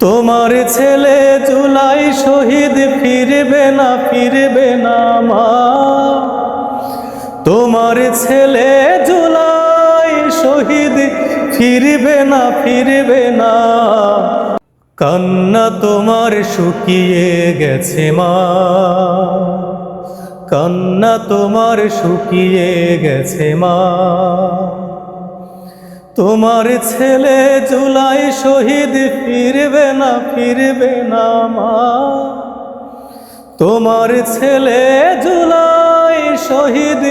তোমার ছেলে জুলাই শহীদ ফিরবে না মা। তোমার ছেলে জুলাই শহীদ ফিরবে না। কান্না তোমার শুকিয়ে গেছে মা, কান্না তোমার শুকিয়ে গেছে মা। তোমার ছেলে জুলাই শহীদ ফিরবে না মা। তোমার ছেলে জুলাই শহীদ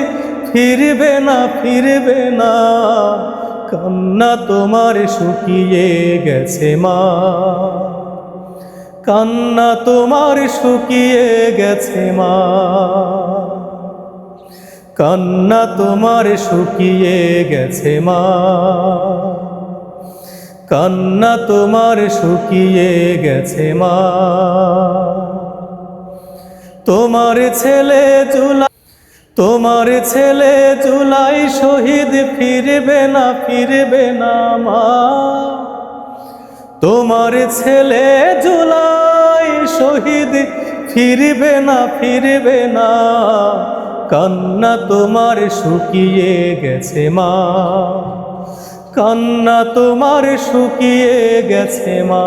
ফিরবে না। কান্না তোমার শুকিয়ে গেছে মা, কান্না তোমার শুকিয়ে গেছে মা। কান্না তোমার শুকিয়ে গেছে মা, কান্না তোমার শুকিয়ে গেছে মা। তোমার ছেলে জুলাই শহীদ ফিরবে না মা। তোমার ছেলে জুলাই শহীদ ফিরবে না। কান্না তোমার শুকিয়ে গেছে মা, কান্না তোমার শুকিয়ে গেছে মা।